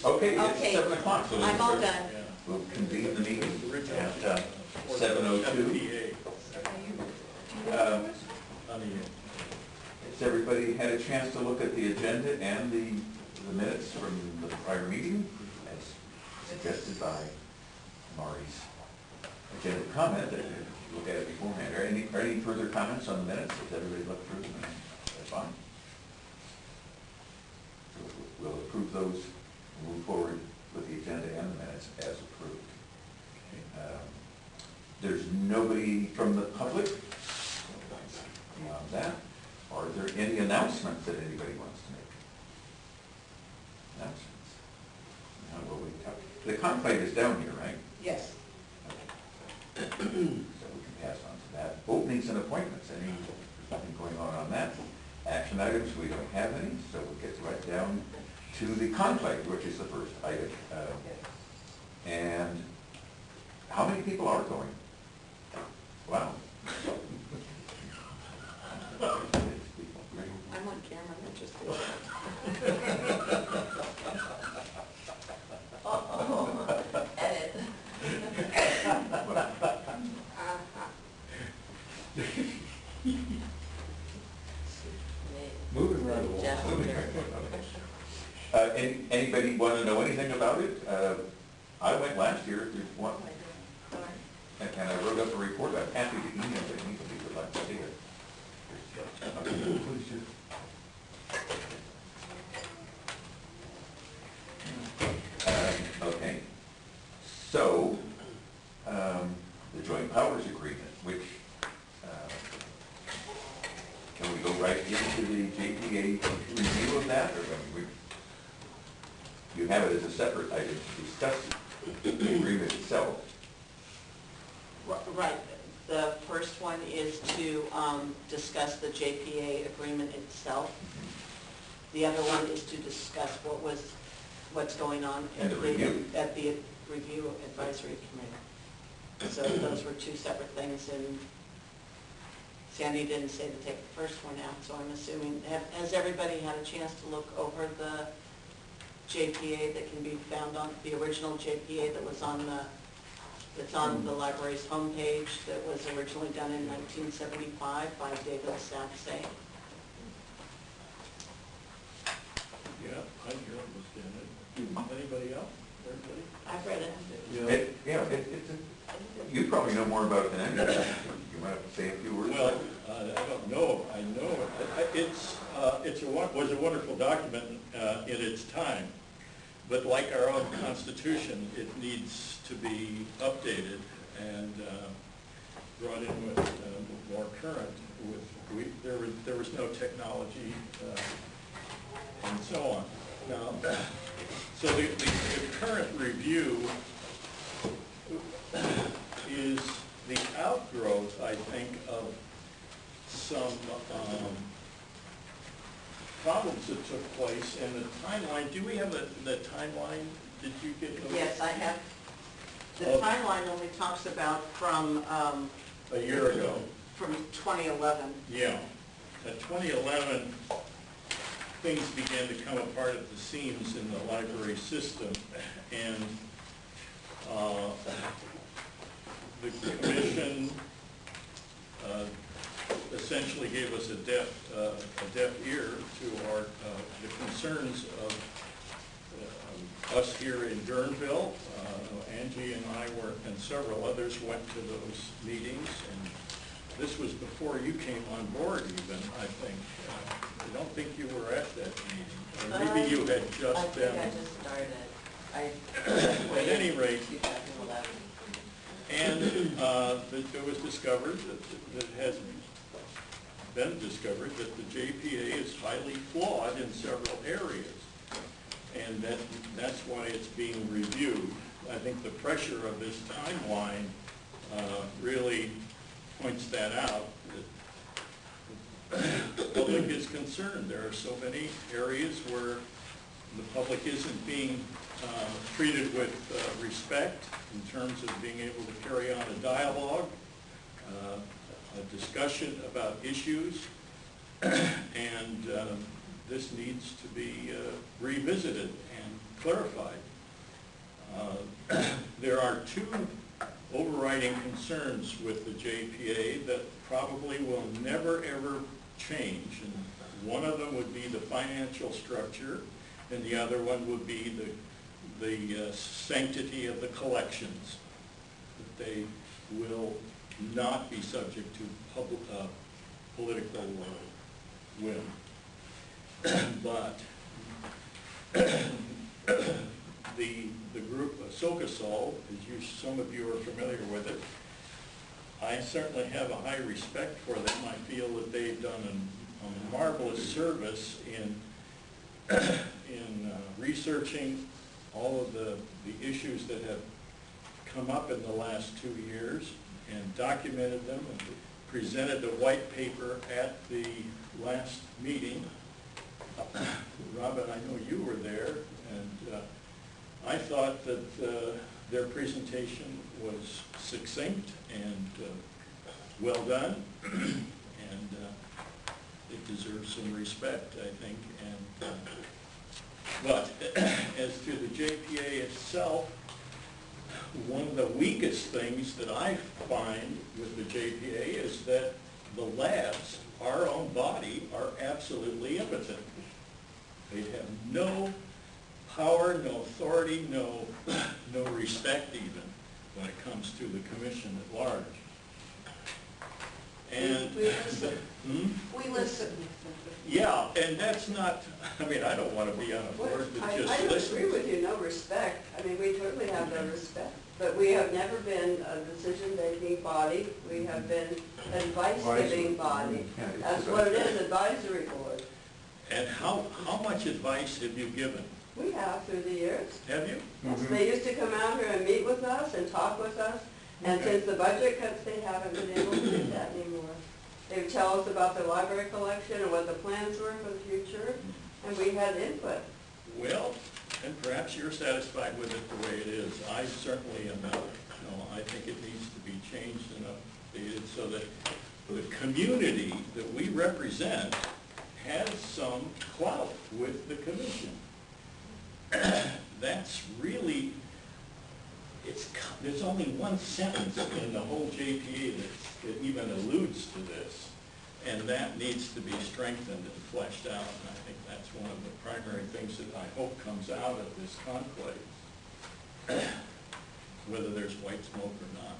Okay, it's Okay. 7 o'clock, so I'm all done. we'll convene the meeting at 7:02. Has everybody had a chance to look at the agenda and the minutes from the prior meeting, as suggested by Marty's agenda comment? Look at it beforehand. Are any further comments on the minutes? Has everybody looked through them? That's fine. So we'll approve those and move forward with the agenda and the minutes as approved. There's nobody from the public beyond that. Are there any announcements that anybody wants to make? Announcements? No, well, the conclave is down here, right? Yes. So we can pass on to that. Openings and appointments, nothing going on that. Action items, we don't have any, so we'll get right down to the conclave, which is the first item. And how many people are going? Wow. I'm on camera, I'm interested. Edit. Moving right along. Anybody want to know anything about it? I went last year, if you want. And I wrote up a report. I'm happy to email it. Anybody would like to see it. Okay. So, the joint powers agreement, which, can we go right into the JPA review of that, or you have it as a separate item to discuss the agreement itself? Right. The first one is to discuss the JPA agreement itself. The other one is to discuss what's going on at the review advisory committee. So those were two separate things, and Sandy didn't say to take the first one out, so I'm assuming, has everybody had a chance to look over the JPA that can be found on the original JPA that was on the library's homepage, that was originally done in 1975 by David Saxay? Yeah, I hear it was in it. Anybody else? Everybody? I've read it. You probably know more about it than anybody. You might have to say a few words. Well, I don't know. I know it. Was a wonderful document in its time, but like our own Constitution, it needs to be updated and brought in with more current. There was no technology and so on. Now, so the current review is the outgrowth, I think, of some problems that took place, and the timeline. Do we have the timeline? Did you get those? Yes, I have. The timeline only talks about from a year ago. From 2011. Yeah. At 2011, things began to come apart at the seams in the library system, and the commission essentially gave us a deaf ear to our the concerns of us here in Guernville. Angie and I and several others went to those meetings, and this was before you came on board even, I think. I don't think you were at that meeting. Or maybe you had just been. I just started. At any rate, and it was discovered that it has been discovered that the JPA is highly flawed in several areas, and that's why it's being reviewed. I think the pressure of this timeline really points that out. That the public is concerned. There are so many areas where the public isn't being treated with respect in terms of being able to carry on a dialogue, a discussion about issues, and this needs to be revisited. And clarified. There are two overriding concerns with the JPA that probably will never ever change. And one of them would be the financial structure, and the other one would be the sanctity of the collections. That they will not be subject to political whim. But the group SOCASOL, some of you are familiar with it, I certainly have a high respect for them. I feel that they've done a marvelous service in researching all of the issues that have come up in the last 2 years and documented them and presented the white paper at the last meeting. Robin, I know you were there, and I thought that their presentation was succinct and well done, and it deserves some respect, I think. And but as to the JPA itself, one of the weakest things that I find with the JPA is that the labs, our own body, are absolutely impotent. They have no power, no authority, no respect even when it comes to the commission at large. And we listen. We listen. Yeah, and that's not, I mean, I don't want to be on a board that just I don't listens. agree with you, no respect. I mean, we totally have no respect. But we have never been a decision-making body. We have been advice-giving body. That's what it is, advisory board. And how much advice have you given? We have through the years. Have you? Yes, they used to come out here and meet with us and talk with us. And Okay. since the budget cuts, they haven't been able to do that anymore. They would tell us about the library collection and what the plans were for the future, and we had input. Well, and perhaps you're satisfied with it the way it is. I certainly am not. No, I think it needs to be changed and updated so that the community that we represent has some clout with the commission. That's really, there's only one sentence in the whole JPA that even alludes to this, and that needs to be strengthened and fleshed out, and I think that's one of the primary things that I hope comes out of this conclave, whether there's white smoke or not.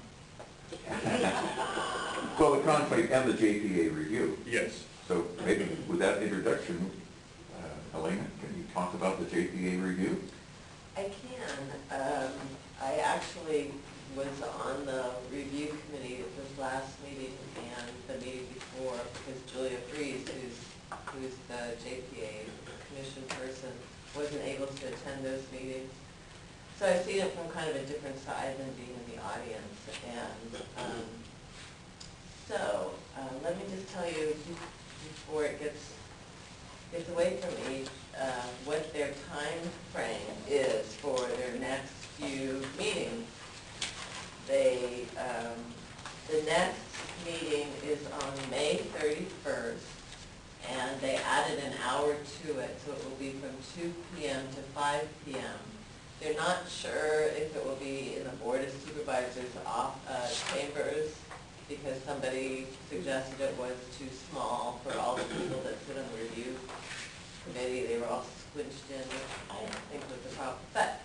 Well, the conclave and the JPA review. Yes. So maybe with that introduction, Elena, can you talk about the JPA review? I can. I actually was on the review committee at this last meeting and the meeting before, because Julia Fries, who's the JPA commission person, wasn't able to attend those meetings. So I've seen it from kind of a different side than being in the audience. And so let me just tell you, before it gets away from me, what their time frame is for their next few meetings. The next meeting is on May 31st, and they added an hour to it, so it will be from 2 p.m. to 5 p.m. They're not sure if it will be in the Board of Supervisors chambers, because somebody suggested it was too small for all the people that sit on the review committee. They were all squinched in, which I don't think was a problem. But,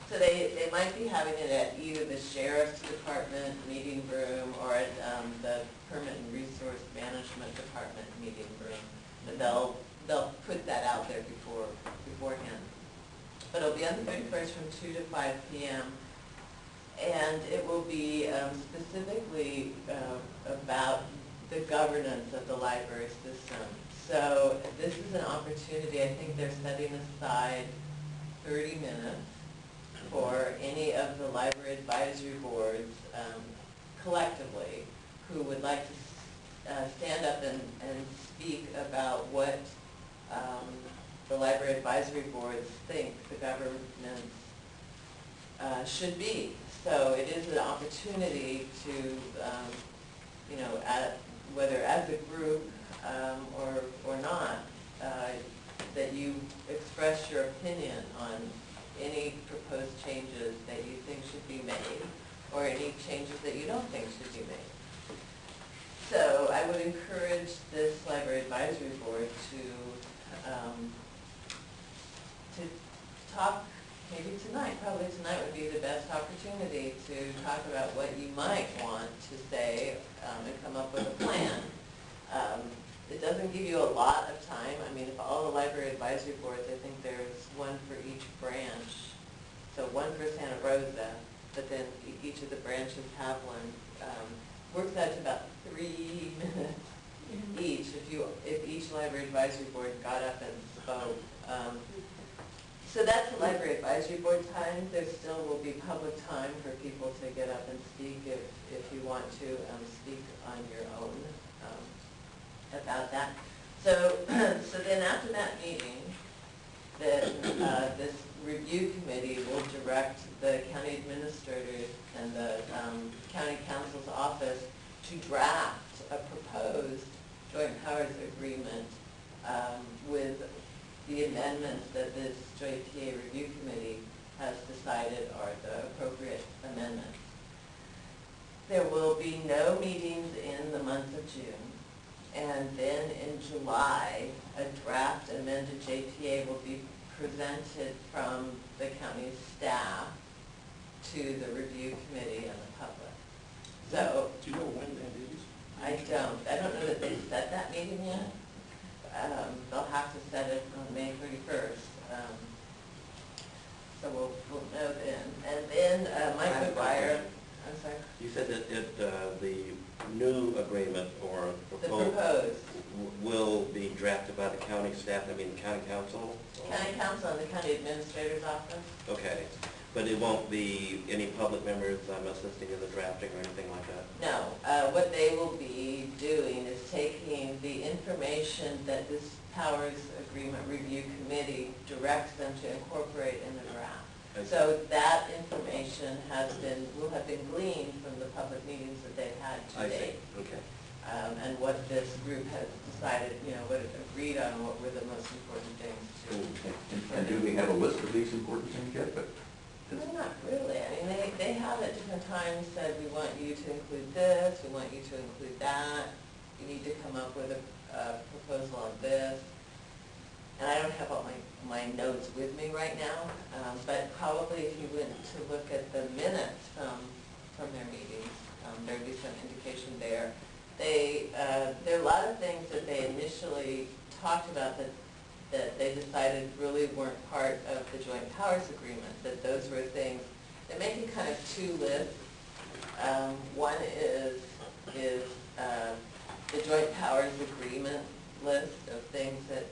so they might be having it at either the Sheriff's Department meeting room or at the Permit and Resource Management Department meeting room. But they'll put that out there beforehand. But it'll be on the 31st from 2 to 5 p.m. And it will be specifically about the governance of the library system. So this is an opportunity. I think they're setting aside 30 minutes for any of the library advisory boards collectively who would like to stand up and speak about what the library advisory boards think the governance should be. So it is an opportunity to, whether as a group or not, that you express your opinion on any proposed changes that you think should be made, or any changes that you don't think should be made. So I would encourage this library advisory board to talk, maybe tonight, probably tonight would be the best opportunity to talk about what you might want to say and come up with a plan. It doesn't give you a lot of time. I mean, if all the library advisory boards, I think there's one for each branch. So one for Santa Rosa, but then each of the branches have one. Works out to about 3 minutes each if each library advisory board got up and spoke. So that's the library advisory board time. There still will be public time for people to get up and speak if you want to speak on your own about that. So, so then after that meeting, this review committee will direct the county administrator and the county council's office to draft a proposed joint powers agreement with the amendments that this JPA review committee has decided are the appropriate amendments. There will be no meetings in the month of June, and then in July, a draft amended JPA will be presented from the county staff to the review committee and the public. So, Do you know when that is? I don't know that they've set that meeting yet. They'll have to set it on May 31st. So we'll know then. And then Mike McGuire, I'm sorry? You said that the new agreement or The proposal proposed. will be drafted by the county staff, I mean the county council? County council and the county administrator's office. Okay, but it won't be any public members assisting in the drafting or anything like that? No, what they will be doing is taking the information that this powers agreement review committee directs them to incorporate in the draft. I see. So that information will have been gleaned from the public meetings that they've had I to see, date. okay. And what this group has decided, what it agreed on, what were the most important things to. And do we have a list of these important things yet? But No, not really. I mean, they have at different times said, we want you to include this, we want you to include that, you need to come up with a proposal on this. And I don't have all my notes with me right now, but probably if you went to look at the minutes from their meetings, there'd be some indication there. There are a lot of things that they initially talked about that they decided really weren't part of the joint powers agreement, that those were things, they're making kind of two lists. One is the joint powers agreement list of things that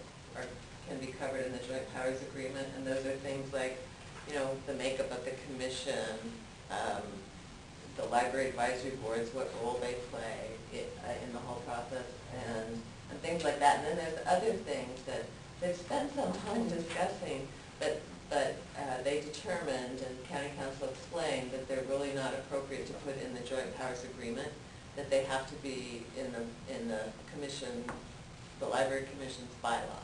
can be covered in the joint powers agreement, and those are things like, the makeup of the commission, the library advisory boards, what role they play in the whole process, and things like that. And then there's other things that they've spent some time discussing, but they determined, and county council explained, that they're really not appropriate to put in the joint powers agreement, that they have to be in the commission, the library commission's bylaws.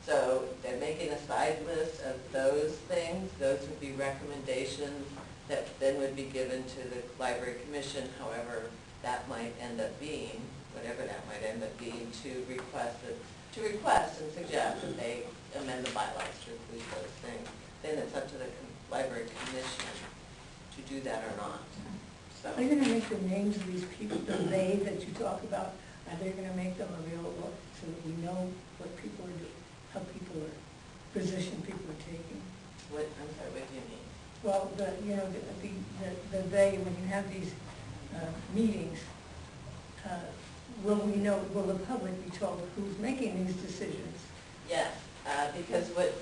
So they're making a side list of those things. Those would be recommendations that then would be given to the library commission, however that might end up being, whatever that might end up being, to request and suggest that they amend the bylaws to include those things. Then it's up to the library commission to do that or not. So. Are you going to make the names of these people, the they that you talk about, are they going to make them available so that we know what people are doing, how people are, position people are taking? I'm sorry, what do you mean? Well, the they, when you have these meetings, will the public be told who's making these decisions? Yes, because what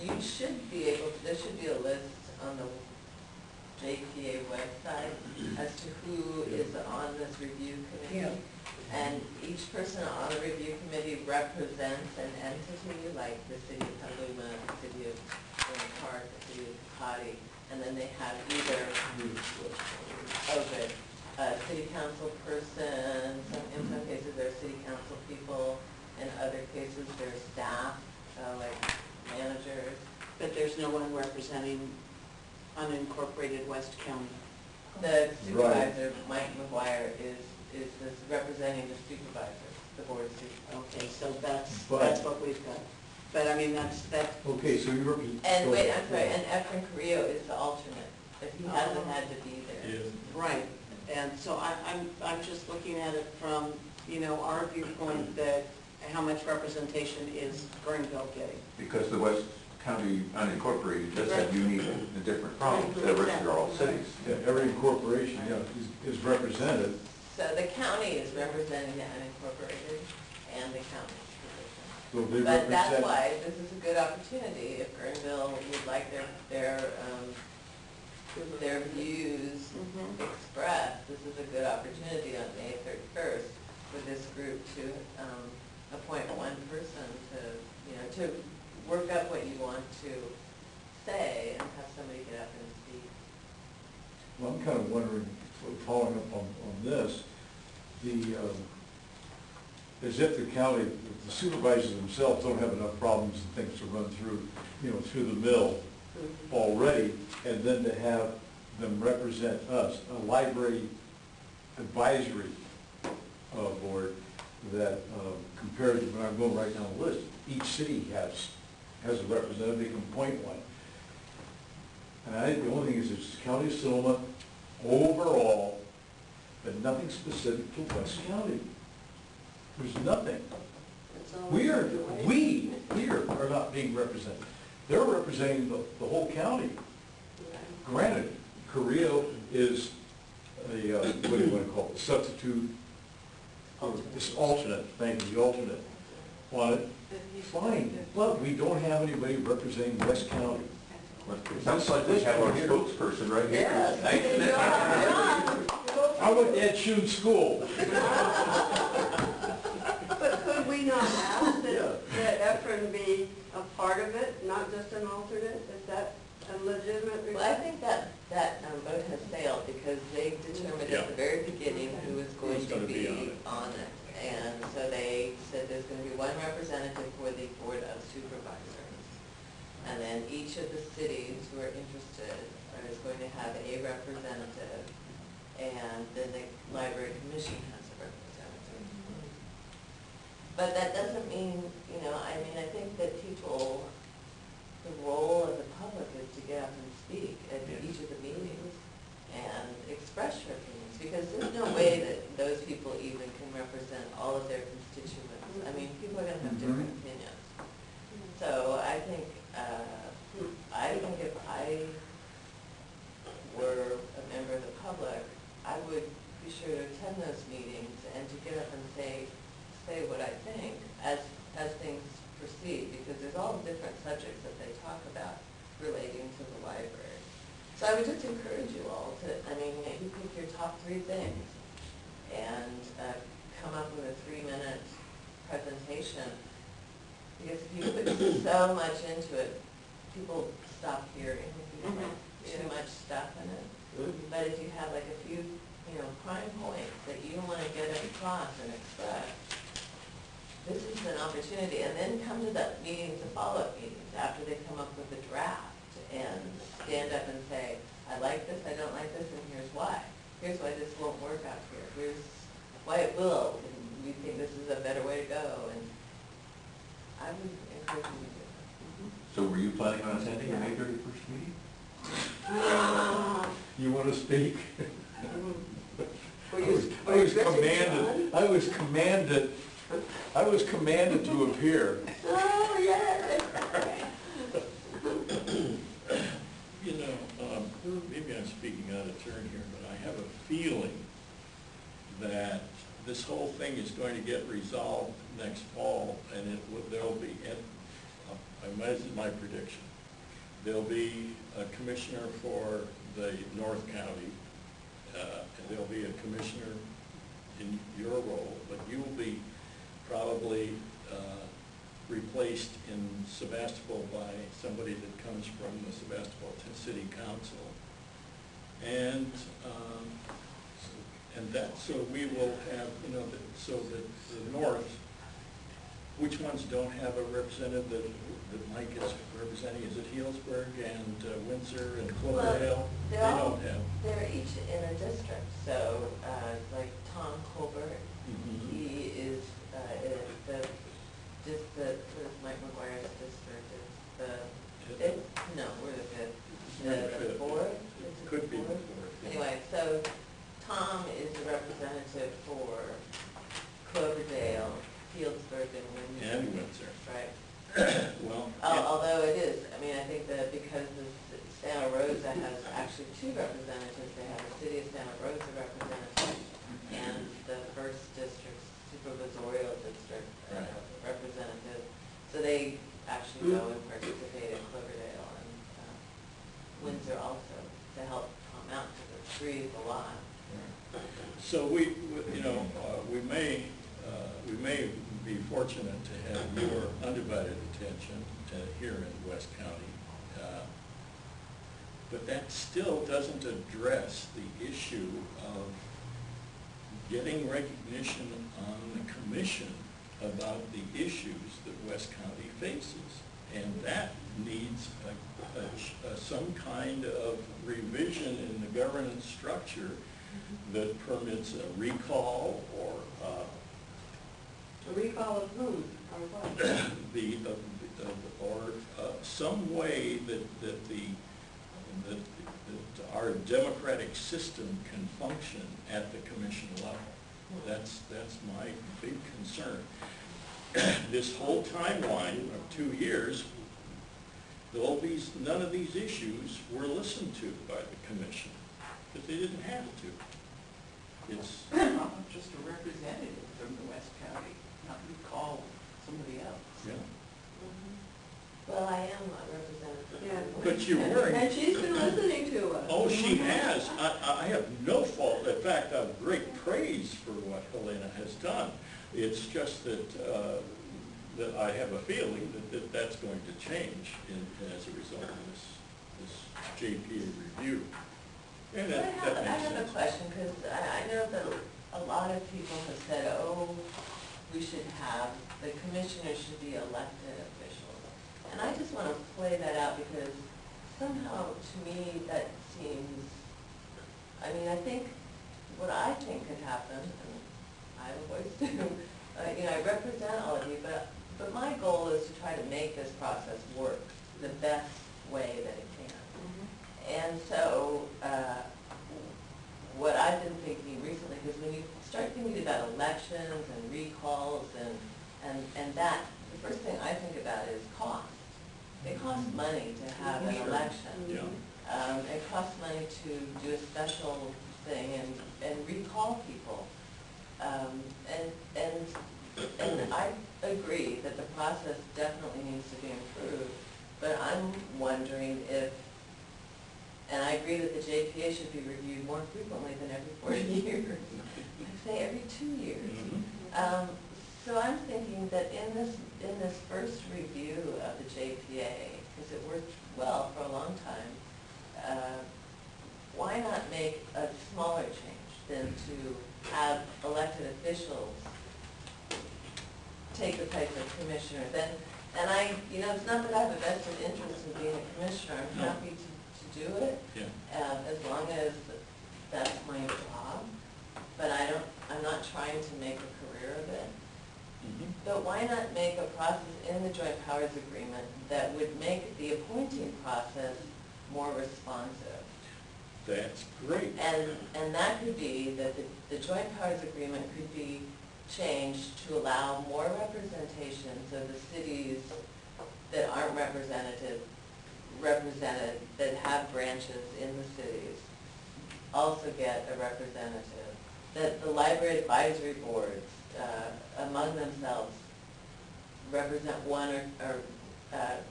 you should be able to, there should be a list on the JPA website as to who is on this review committee. Yeah. And each person on the review committee represents an entity, like the city of Petaluma, the city of Grand Park, the city of Tecate, and then they have either a city council person, in some cases they're city council people, in other cases they're staff. like managers. But there's no one representing unincorporated West County. The supervisor, Mike McGuire, is representing the supervisor, the board of supervisors. Okay, so that's But- what we've got. But I mean, that's, Okay, so you're representing. And wait, I'm sorry, and Efren Carrillo is the alternate, but he hasn't had to be there. Yes. right. And so I'm just looking at it from, you know, our viewpoint that how much representation is Guernville getting? Because the West County unincorporated does have unique and different problems, the rest are all cities. Yeah, every corporation, is represented. So the county is representing the unincorporated and the county position. So they But that's represent. why this is a good opportunity, if Guernville would like their views expressed, this is a good opportunity on May 31st for this group to appoint one person to work up what you want to say and have somebody get up and speak. Well, I'm kind of wondering, following up on this, as if the county, the supervisors themselves don't have enough problems and things to run through, through the mill already, and then to have them represent us, a library advisory board that compared to, when I'm going right down the list, each city has a representative, they can appoint one. And I think the only thing is it's county of Sonoma overall, but nothing specific to West County. There's nothing. We here are not being represented. They're representing the whole county. Granted, Carrillo is a, what do you want to call it, substitute, this alternate, thank you, the alternate on it. Fine, but we don't have anybody representing West County. It sounds like we have our spokesperson right here. I went to Ed Schoen School. But could we not ask that Efren be a part of it, not just an alternate? Is that a legitimate request? Well, I think that vote has failed because they determined at the very beginning who was going to be on it. And so they said there's going to be one representative for the Board of Supervisors. And then each of the cities who are interested is going to have a representative. And then the Library Commission has a representative. But that doesn't mean, I think that people, the role of the public is to get up and speak at each of the meetings and express your opinions, because there's no way that those people even can represent all of their constituents. I mean, people are going to have different opinions. So I think if I were a member of the public, I would be sure to attend those meetings and to get up and say what I think as things proceed, because there's all different subjects that they talk about relating to the library. So I would just encourage you all to, maybe pick your top 3 things and come up with a 3-minute presentation, because if you put so much into it, people stop hearing. Too much stuff in it. But if you have like a few, prime points that you want to get across and express, this is an opportunity. And then come to the meetings, the follow-up meetings, after they come up with a draft, and stand up and say, I like this, I don't like this, and here's why. Here's why this won't work out here. Here's why it will, and we think this is a better way to go. And I would encourage you to do that. So were you planning on attending the May 31st meeting? You want to speak? Were you I was commanded to appear. Oh, yeah. Maybe I'm speaking out of turn here, but I have a feeling that this whole thing is going to get resolved next fall, and there'll be, this is my prediction, there'll be a commissioner for the North County, and there'll be a commissioner in your role, but you will be probably replaced in Sebastopol by somebody that comes from the Sebastopol City Council. And so we will have, so that the North Which ones don't have a representative that Mike is representing? Is it Healdsburg and Windsor and Cloverdale? They don't have. They're each in a district, so, like Tom Colbert, he is, Mike McGuire's district is no, we're the fourth? Is it Could be the fourth? before. Anyway, so Tom is the representative for Cloverdale, Healdsburg, and Windsor. And Windsor. Right. Well, Although it is, I mean, I think that because the Santa Rosa has actually two representatives, they have the city of Santa Rosa representative and the first district supervisorial district representative. So they actually go and participate in Cloverdale and Windsor also to help come out to the breathe a lot. so we may be fortunate to have your undivided attention here in West County. But that still doesn't address the issue of getting recognition on the commission about the issues that West County faces. And that needs some kind of revision in the governance structure that permits a recall or A recall of whom or what? some way that our democratic system can function at the commission level. That's my big concern. This whole timeline of 2 years, none of these issues were listened to by the commission, because they didn't have to. It's I'm just a representative from the West County, not recall somebody else. yeah. Well, I am a representative. Yeah. But you weren't. And she's been listening to us. Oh, she has. I have no fault. In fact, I have great praise for what Helena has done. It's just that I have a feeling that that's going to change as a result of this JPA review. And I that makes have a sense. question, because I know that a lot of people have said, oh, we should have, the commissioners should be elected officials. And I just want to play that out, because somehow to me that seems, I mean, I think, what I think could happen, and I have a voice too, I represent all of you, but my goal is to try to make this process work the best way that it can. And so, what I've been thinking recently, because when you start thinking about elections and recalls and that, the first thing I think about is cost. It costs money to have an election. Yeah. It costs money to do a special thing and recall people. And I agree that the process definitely needs to be improved, but I'm wondering if, and I agree that the JPA should be reviewed more frequently than every 4 years. I say every 2 years. So I'm thinking that in this first review of the JPA, because it worked well for a long time, why not make a smaller change than to have elected officials take the place of commissioner? And I, it's not that I have a vested interest in being a commissioner. I'm No. happy to do it, as long as that's my job. But I'm not trying to make a career of it. But why not make a process in the Joint Powers Agreement that would make the appointing process more responsive? That's great. And that could be that the Joint Powers Agreement could be changed to allow more representation, so the cities that aren't represented, that have branches in the cities, also get a representative. That the library advisory boards, among themselves, represent one or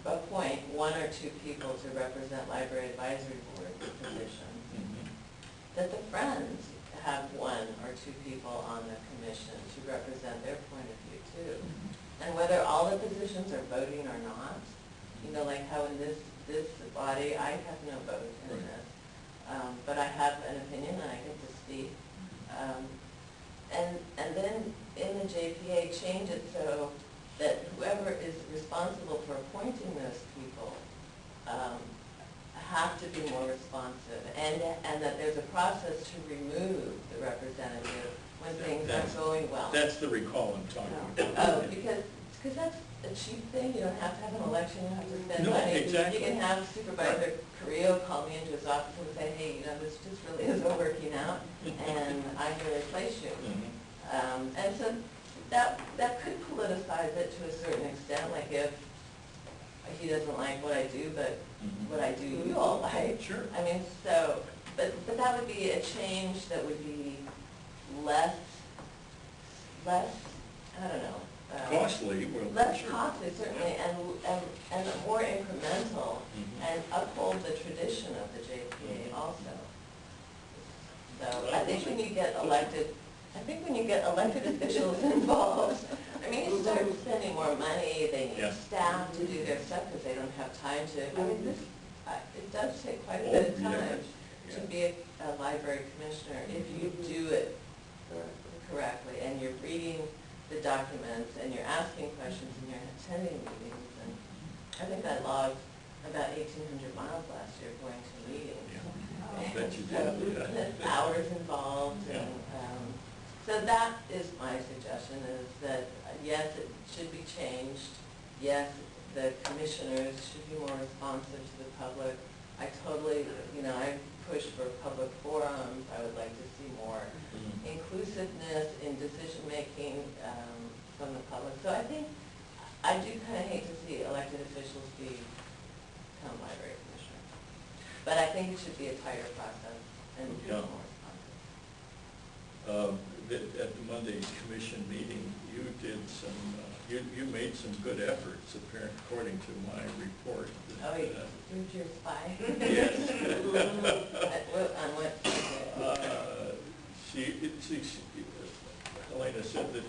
appoint 1 or 2 people to represent library advisory board positions. That the Friends have 1 or 2 people on the commission to represent their point of view too. And whether all the positions are voting or not, like how in this body, I have no vote in this. But I have an opinion and I get to speak. And then in the JPA, change it so that whoever is responsible for appointing those people have to be more responsive, and that there's a process to remove the representative when things aren't going well. That's the recall I'm talking about. Oh, because that's a cheap thing, you don't have to have an election, you don't have to spend No, money. exactly. You can have Supervisor Carrillo call me into his office and say, hey, this just really isn't working out, and I'm going to replace you. And so that could politicize it to a certain extent, like if he doesn't like what I do, but what I do you all like. Sure. I mean, so, but that would be a change that would be less, I don't know. Costly, well, Less sure. costly, certainly, and more incremental, and uphold the tradition of the JPA also. So I think when you get elected officials involved, I mean, you start spending more money, they need Yeah. staff to do their stuff because they don't have time to, I mean, it does take quite a bit of Oh, yeah. time to Yeah. be a library commissioner if you do it correctly, and you're reading the documents, and you're asking questions, and you're attending meetings, and I think I logged about 1,800 miles last year going to meetings. Yeah. I bet you So, did, yeah. there's hours involved, Yeah. and, so that is my suggestion, is that, yes, it should be changed, yes, the commissioners should be more responsive to the public. I totally, I push for public forums, I would like to see more inclusiveness in decision-making from the public. So I think, I do kind of hate to see elected officials become library commissioners. But I think it should be a tighter process and Yeah. more responsive. At the Monday's commission meeting, you did some, you made some good efforts, according to my report. Oh, you're your spy? Yes. On what? Helena said that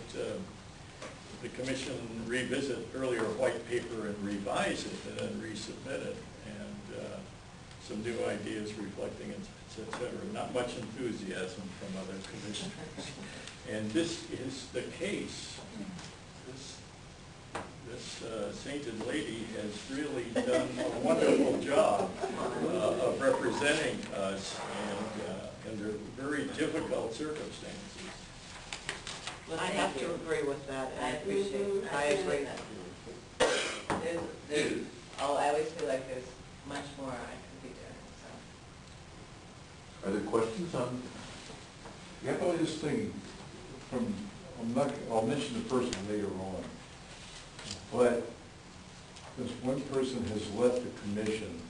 the commission revisit earlier white paper and revise it and then resubmit it, and some new ideas reflecting it, et cetera. Not much enthusiasm from other commissioners. And this is the case. This sainted lady has really done a wonderful job of representing us and under very difficult circumstances. I have to agree with that. I appreciate I agree. that. I always feel like there's much more I could be doing, so. Are there questions on? Yeah, I was just thinking, I'll mention the person later on, but since one person has left the commission,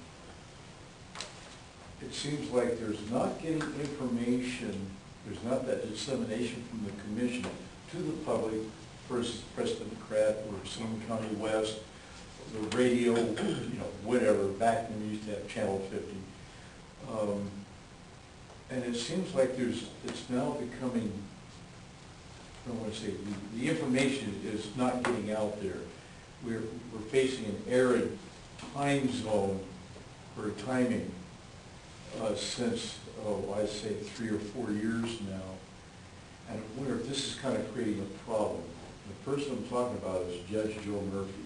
it seems like there's not getting information, there's not that dissemination from the commission to the public versus Preston Pratt or Seaman County West, the radio, whatever, back when we used to have Channel 50. And it seems like it's now becoming, I don't want to say, the information is not getting out there. We're facing an arid time zone for timing since, I'd say 3 or 4 years now. And I wonder if this is kind of creating a problem. The person I'm talking about is Judge Joe Murphy.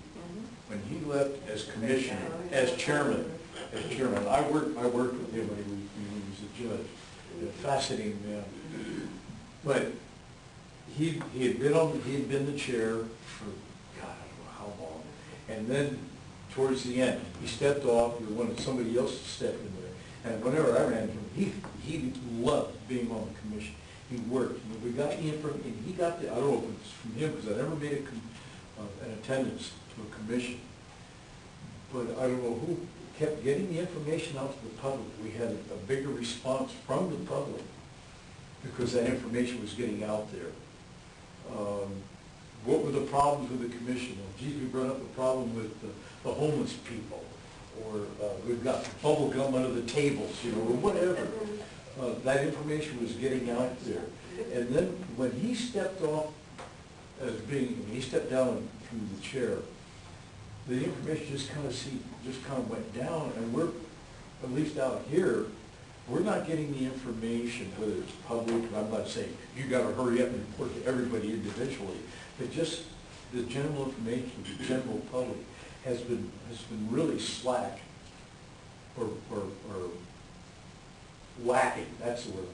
When he left as commissioner, as chairman, I worked with him when he was a judge. A fascinating man. But he had been the chair for God, I don't know how long. And then towards the end, he stepped off. He wanted somebody else to step in there. And whenever I ran into him, he loved being on the commission. He worked. We got the information, and he got the, I don't know if it's from him, because I never made an attendance to a commission. But I don't know who kept getting the information out to the public. We had a bigger response from the public because that information was getting out there. What were the problems with the commission? Well, geez, we brought up a problem with the homeless people, or we've got bubble gum under the tables, or whatever. That information was getting out there. And then when he stepped off he stepped down from the chair, the information just kind of went down, and we're, at least out here, we're not getting the information, whether it's public, and I'm not saying you gotta hurry up and report to everybody individually, but just the general information to the general public has been really slack or lacking, that's the word,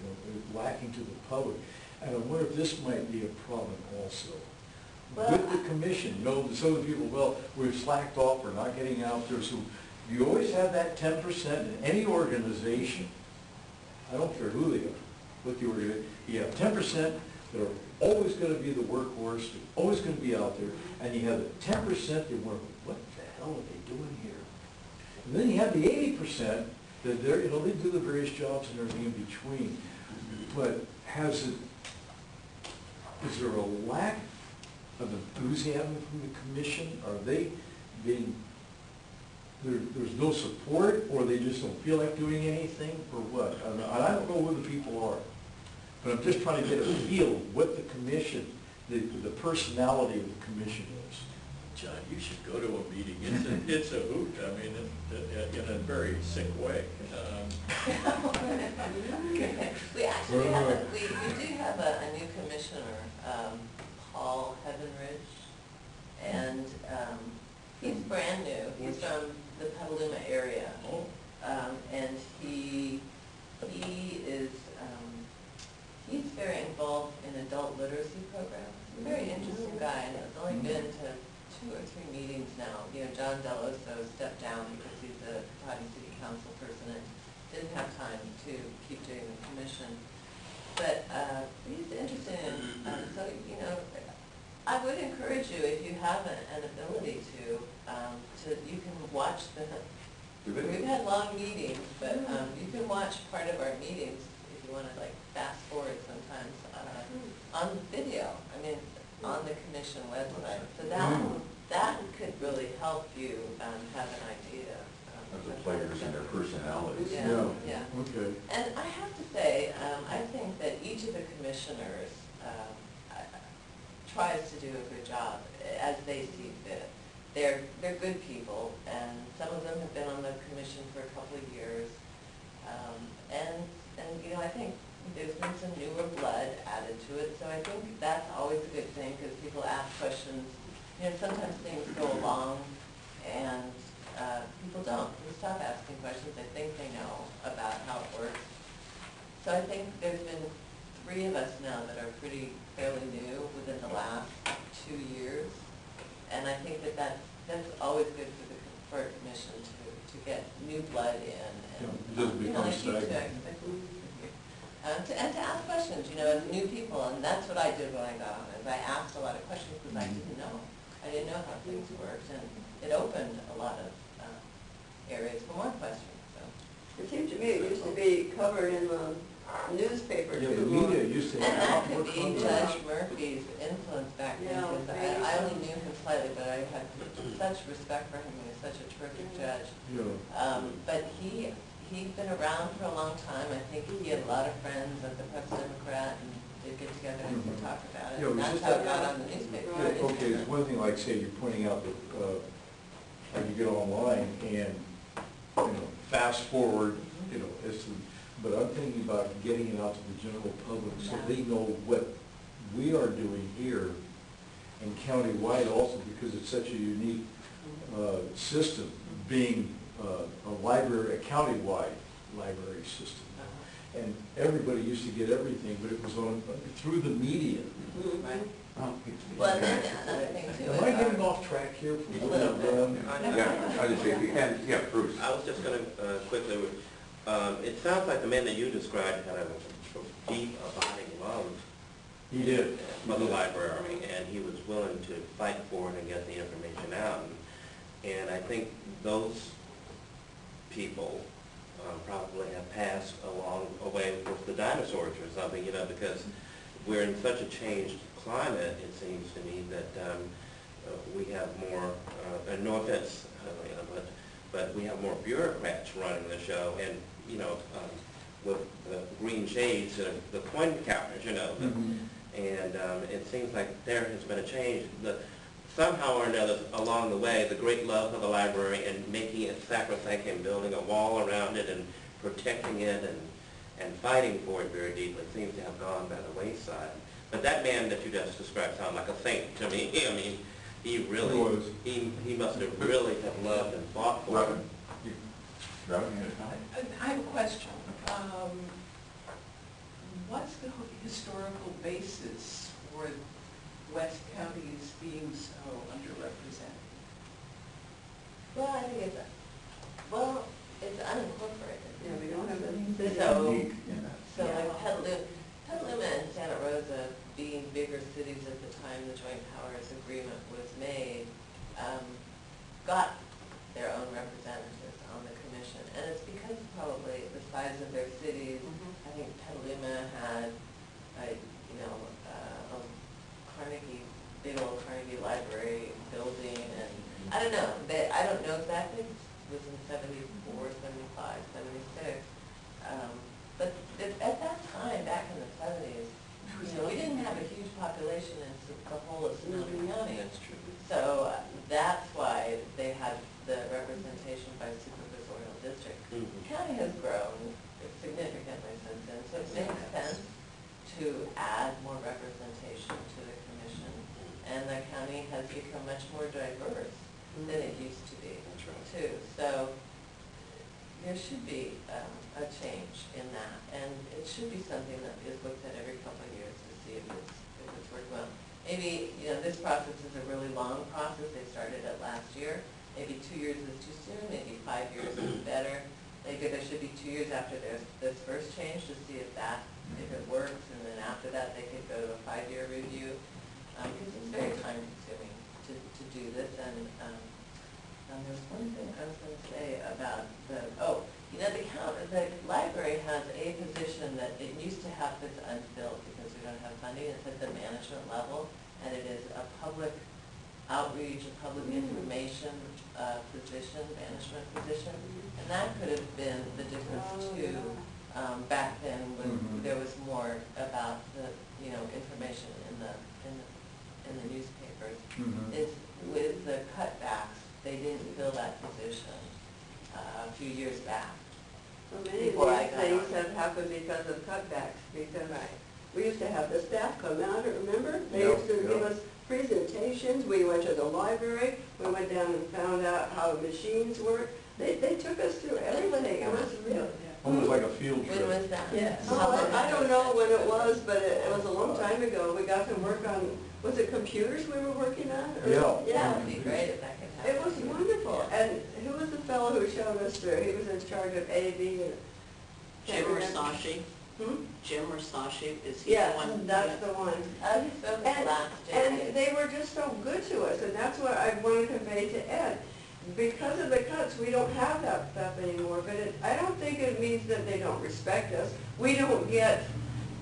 lacking to the public. And I wonder if this might be a problem also. Well, With the commission, you know, some of the people, well, we've slacked off, we're not getting out there, so you always have that 10% in any organization. I don't care who they are, what the organization, you have 10% that are always going to be the workhorse, they're always going to be out there, and you have the 10% that wonder, what the hell are they doing here? And then you have the 80% that they're, you know, they do the various jobs and everything in between. But is there a lack of enthusiasm from the commission? Are they being, there's no support, or they just don't feel like doing anything, or what? And I don't know who the people are, but I'm just trying to get a feel of what the commission, the personality of the commission is. John, you should go to a meeting. It's a hoot. I mean, in a very sick way. We actually have, we do have a new commissioner, Paul Heavenridge, and he's brand new. He's from the Petaluma area. Oh. And he is, he's very involved in adult literacy programs. He's a very interesting guy, and has only been to 2 or 3 meetings now. You know, John Deloso stepped down because he's a Cotty City Council person and didn't have time to keep doing the commission. But he's interested in, so, you know, I would encourage you, if you have an ability to, you can watch we've had long meetings, but you can watch part of our meetings if you want to, like, fast forward sometimes on video. I mean, on the commission website. So that could really help you have an idea Of the players and their personalities. Yeah. Okay. And I have to say, I think that each of the commissioners tries to do a good job as they see fit. They're good people, and some of them have been on the commission for a couple of years. And you know, I think there's been some newer blood added to it, so I think that's always a good thing, because people ask questions. You know, sometimes things go along, and people don't. They stop asking questions. They think they know about how it works. So I think there's been 3 of us now that are fairly new within the last 2 years, and I think that's always good for a commission to get new blood in, and Yeah, it doesn't become like you stagnant. and to ask questions, you know, as new people, and that's what I did when I got on, is I asked a lot of questions because I didn't know. I didn't know how things worked, and it opened a lot of areas for more questions, so. It seemed to me it used to be covered in the newspaper Yeah, the too. media used to And have a that lot more could be content. Judge Murphy's influence back then, Yeah, because maybe I so. only knew him slightly, but I had such respect for him. He was such a terrific judge. Yeah. But he'd been around for a long time. I think he had a lot of friends at the Press Democrat, and they'd get together and Mhm. talk about it. Yeah, it And was that's just how it that- got on the newspaper. Yeah, okay, it's one thing, like, say, you're pointing out that, how you get online and, you know, fast forward, you know, but I'm thinking about getting it out to the general public so Yeah. they know what we are doing here and countywide also, because it's such a unique system, being a library, a countywide library system. Uh-huh. And everybody used to get everything, but it was through the media. Right. Oh, Well, and then another thing too is Am I getting off track here from what I've done? Yeah, I just say, if you can, yeah, Bruce. I was just going to quickly, it sounds like the man that you described had a deep, abiding love He did. for the library, and he was willing to fight for it and get the information out. And I think those people probably have passed along away with the dinosaurs or something, you know, because we're in such a changed climate, it seems to me, that we have more, and no offense, but we have more bureaucrats running the show, and, you know, with the green shades and the coin counters, you know, and it seems like there has been a change. Somehow or another, along the way, the great love of the library and making it sacrosanct and building a wall around it and protecting it and fighting for it very deeply seems to have gone by the wayside. But that man that you just described sounded like a saint to me. I mean, he really, was. he must have really have loved and fought for it. Robin, Robin, you had a comment? I have a question. What's the historical basis for West counties being so underrepresented? Well, I think it's unincorporated. Yeah, we don't have the. So, Unique in that. so like Petaluma and Santa Rosa being bigger cities at the time the Joint Powers Agreement was made, got their own representatives on the commission. And it's because probably the size of their cities. I think Petaluma had, a Carnegie, big old Carnegie Library building, and I don't know, I don't know exactly, it was in 74, 75, 76. But at that time, back in the 70s, we didn't have a huge population in the whole of Sonoma County. That's true. So that's why they had the representation by supervisorial district. The county has grown significantly since then, so it makes sense to add more representation to the commission. And the county has become much more diverse than it used to be, too. So there should be a change in that, and it should be something that is looked at every couple of years to see if it's worked well. Maybe, this process is a really long process. They started it last year. Maybe 2 years is too soon, maybe 5 years is better. Maybe there should be 2 years after there's this first change to see if it works, and then after that, they could go to a 5-year review. Because it's very time consuming to do this, and there's one thing I was going to say about the library has a position that it used to have that's unfilled because we don't have funding. It's at the management level, and it is a public outreach, a public information position, management position, and that could have been the difference too. Back then, when there was more about the information in the newspapers, is with the cutbacks, they didn't fill that position a few years back. So many of Before I these got things on. have happened because of cutbacks, because we used to have the staff come out, remember? They Yeah, used to give yeah. us presentations, we went to the library, we went down and found out how machines work. They took us through everything, it was real. Almost like a field When trip. was that? Yes. Oh, I don't know when it was, but it was a long time ago. We got to work on, was it computers we were working on? Or- Yeah. Yeah. That would be great if that could happen. It was wonderful. And who was the fellow who showed us through? He was in charge of AV and. Jim Versace, Hmm? Jim Versace, is he the Yes, one? that's the one. He spoke at the last And they were just so good to us, and that's what I want to convey to Ed. Because of the cuts, we don't have that stuff anymore, but I don't think it means that they don't respect us. We don't get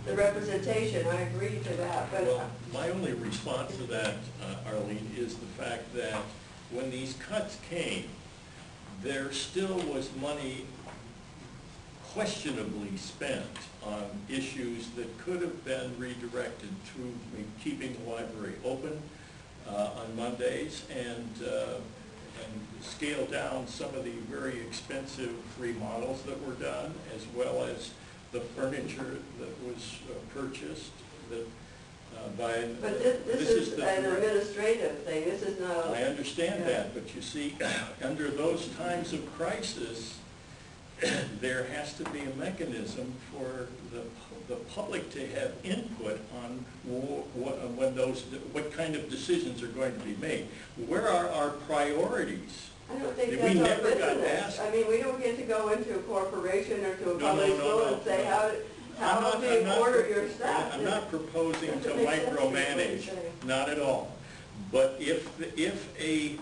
the representation, I agree to that, but. Well, my only response to that, Arlene, is the fact that when these cuts came, there still was money questionably spent on issues that could have been redirected through keeping the library open on Mondays and scale down some of the very expensive remodels that were done, as well as the furniture that was purchased that by. But this is the an direct- administrative thing, this is not. I understand that, but you see, under those times of crisis, there has to be a mechanism for the public to have input on what kind of decisions are going to be made. Where are our priorities? I don't think We that's our never got business. asked. I mean, we don't get to go into a corporation or to a No, public no, school and say, how I'm do you not order pro- your stuff? I'm not proposing to Doesn't make sense to me what you're micromanage, saying. not at all. But if a,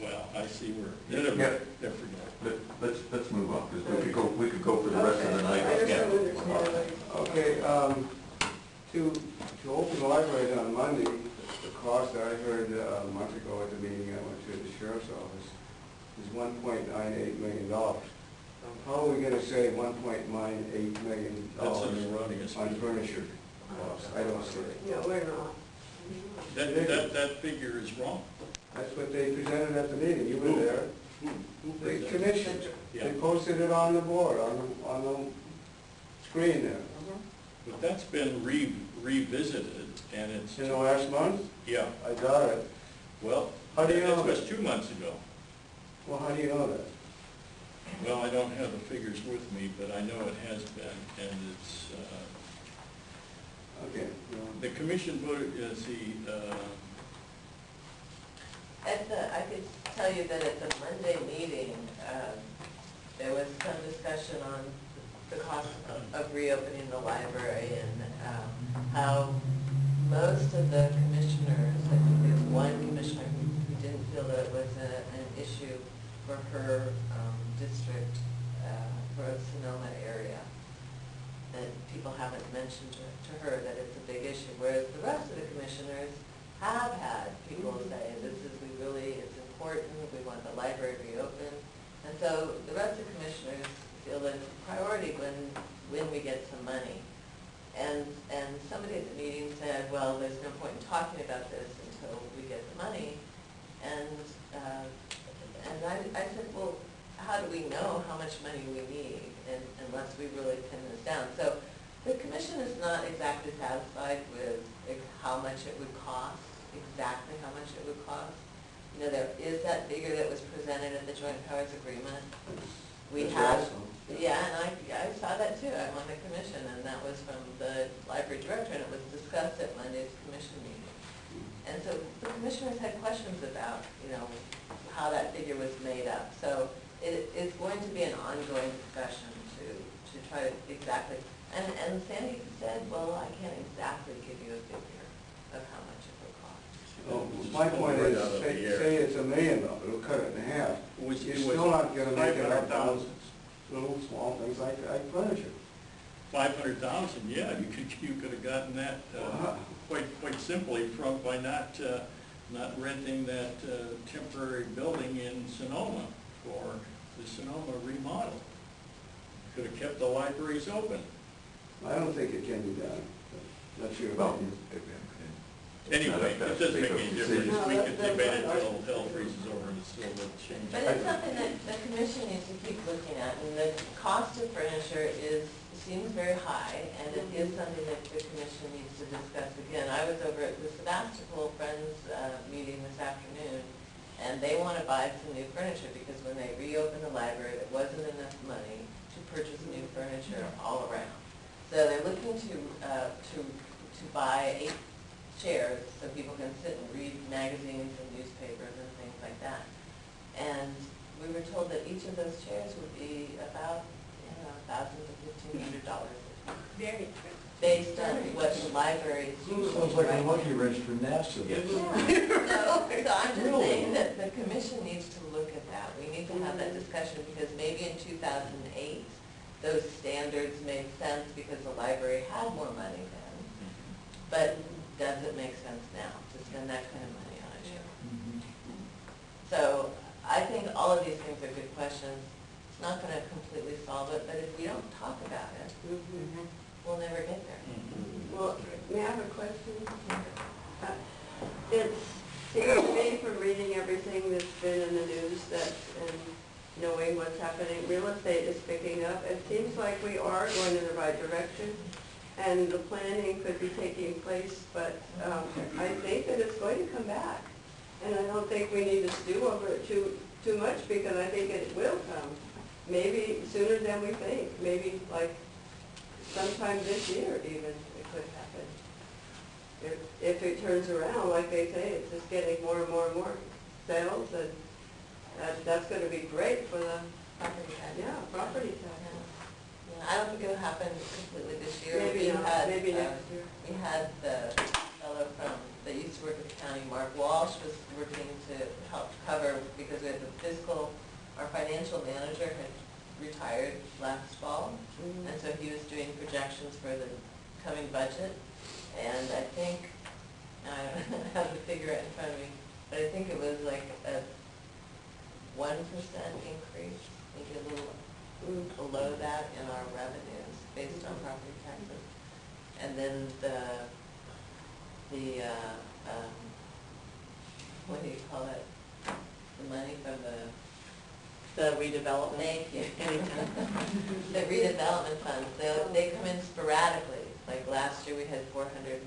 well, I see where, never Yeah. forget. Let's move on, because we could go for the rest of the night. I just Yeah. don't understand. Okay, to open the library on Monday, the cost I heard a month ago at the meeting I went to the sheriff's office is $1.98 million. How are we gonna save $1.98 million That's an erroneous on figure. furniture costs? I don't see it. No, we're not. That figure is wrong. That's what they presented at the meeting, you were Who? there. Who The presented? commission, Yeah. they posted it on the board, on the screen there. But that's been revisited, and it's, In the last month? yeah, I doubt it. well, How do you know that was that? 2 months ago. Well, how do you know that? Well, I don't have the figures with me, but I know it has been, and it's, Okay. well, the commission voted, I could tell you that at the Monday meeting, there was some discussion on the cost of reopening the library and how most of the commissioners, I think there's one commissioner who didn't feel that it was an issue for her district, for the Sonoma area. And people haven't mentioned to her that it's a big issue, whereas the rest of the commissioners have had people say, it's important, we want the library reopened. And so the rest of the commissioners feel that it's a priority when we get some money. And somebody at the meeting said, well, there's no point in talking about this until we get the money. And I said, well, how do we know how much money we need unless we really pin this down? So the commission is not exactly satisfied with how much it would cost, exactly how much it would cost. You know, there is that figure that was presented in the joint powers agreement. We That's have, awesome. yeah, and I saw that too. I'm on the commission, and that was from the library director, and it was discussed at Monday's commission meeting. And so the commissioners had questions about, you know, how that figure was made up. So it is going to be an ongoing discussion to try to exactly, and Sandy said, well, I can't exactly give you a figure of how much it would cost. Oh, my point is, say it's $1 million, it'll cut it in half. You're still not gonna make it up on little, small things like furniture. 500,000, yeah, you could have gotten that quite simply by not renting that temporary building in Sonoma for the Sonoma remodel. Could have kept the libraries open. I don't think it can be done. That's your Well, opinion. Anyway, it doesn't make any difference. No, We that- could that's debate it right. till hell freezes over and it still doesn't change. But it's something that the commission needs to keep looking at, and the cost of furniture seems very high, and it is something that the commission needs to discuss again. I was over at the Sebastopol Friends meeting this afternoon, and they want to buy some new furniture because when they reopened the library, there wasn't enough money to purchase new furniture all around. So they're looking to buy 8 chairs so people can sit and read magazines and newspapers and things like that. And we were told that each of those chairs would be about, $1,000 to $1,500. Very Based on what the library is usually. Sounds like a right monkey now. wrench for NASA. Yes. So I'm just Really? saying that the commission needs to look at that. We need to have that discussion because maybe in 2008, those standards made sense because the library had more money then. But does it make sense now to spend that kind of money on a chair? Mhm. So I think all of these things are good questions. It's not going to completely solve it, but if we don't talk about it, we'll never get there. Well, may I have a question? It seems to me from reading everything that's been in the news and knowing what's happening, real estate is picking up. It seems like we are going in the right direction and the planning could be taking place, but I think that it's going to come back. And I don't think we need to stew over it too much because I think it will come. Maybe sooner than we think, maybe like sometime this year even, it could happen. If it turns around, like they say, it's just getting more and more and more sales, and that's gonna be great for the, Property tax. yeah, property tax. Yeah, I don't think it'll happen completely this year. Maybe We not, had, maybe next year. We had the fellow that used to work at the county, Mark Walsh, was working to help cover, because we had the fiscal, our financial manager had retired last fall, and so he was doing projections for the coming budget, and I think, I don't have the figure right in front of me, but I think it was like a 1% increase, maybe a little below that in our revenues based on property taxes. And then what do you call it? The money from The redevelopment. thank you. The redevelopment funds, they come in sporadically. Like last year, we had 400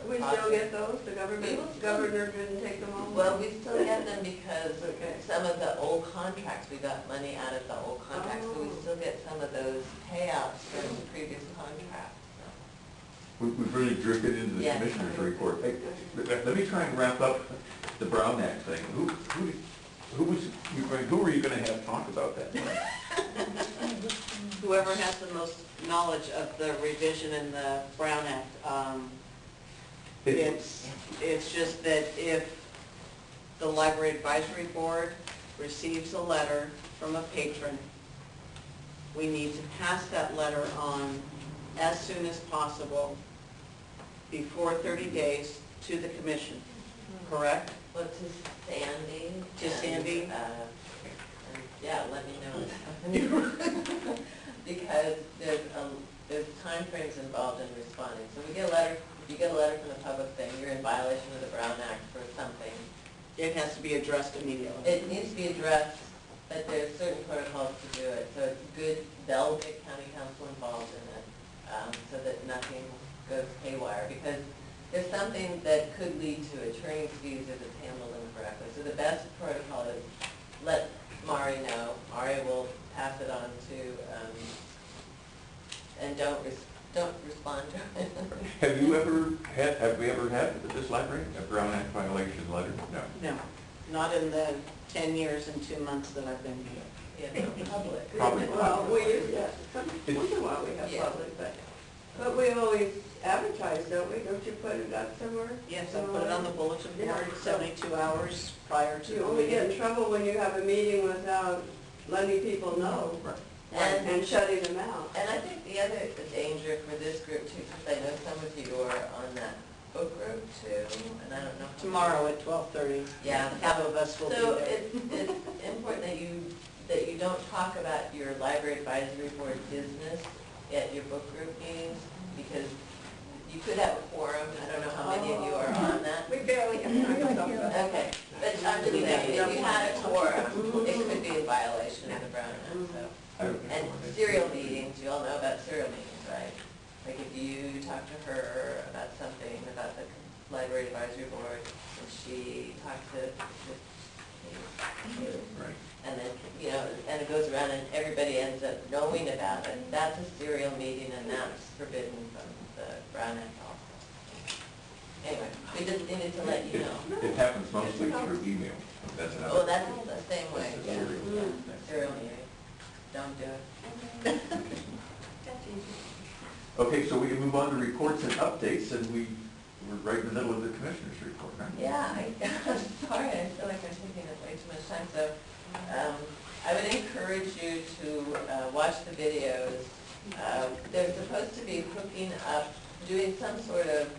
We still get those? The governor didn't take them all? Well, we still get them because Okay. some of the old contracts, we got money out of the old contracts, so we Oh. still get some of those payouts from the previous contracts. We've really drifted into the Yeah. commissioner's report. Hey, let me try and wrap up the Brown Act thing. Who were you gonna have talk about that? Whoever has the most knowledge of the revision in the Brown Act, it's just that if the Library Advisory Board receives a letter from a patron, we need to pass that letter on as soon as possible, before 30 days, to the commission, correct? Well, to Sandy. To and, Sandy? and, yeah, let me know what's happening. Because there's timeframes involved in responding. So we get a letter, if you get a letter from the public saying you're in violation of the Brown Act for something, It has to be addressed immediately. it needs to be addressed, but there's certain protocols to do it. So it's good, they'll get county council involved in it, so that nothing goes haywire. Because there's something that could lead to attorney's fees if it's handled incorrectly. So the best protocol is let Mari know. Mari will pass it on to, and don't respond to it. Have we ever had at this library a Brown Act violation letter? No. No, not in the 10 years and 2 months that I've been here. Yeah, no, public. Probably. Well, we used to, once in a while we have Yeah. public, but we always advertise, don't we? Don't you put it up somewhere? Yes, I put it on the bulletin board Yeah. 72 hours prior to You the only get in meeting. trouble when you have a meeting without letting people know Right. and shutting them out. And I think the other danger for this group too, because I know some of you are on that book group too, and I don't know. Tomorrow at 12:30. Yeah. Half of us will be So there. it's important that you don't talk about your library advisory board business at your book group meetings, because you could have a quorum, I don't know how many of you are on that. We barely have time to talk about it. Okay, but I'm just saying, if you had a quorum, it could be a violation of the Brown Act, so. And serial meetings, you all know about serial meetings, right? Like if you talk to her about something, about the library advisory board, and she talks to you, Right. and then, you know, and it goes around and everybody ends up knowing about it, that's a serial meeting and that's forbidden from the Brown Act also. Anyway, we just needed to let you know. It happens mostly through email. That's another. Oh, that's the same way, yeah. Serial. Serial meeting, don't do it. Okay, so we can move on to reports and updates, and we're right in the middle of the commissioner's report, right? Yeah, I'm sorry, I feel like I'm taking up way too much time, so I would encourage you to watch the videos. They're supposed to be hooking up, doing some sort of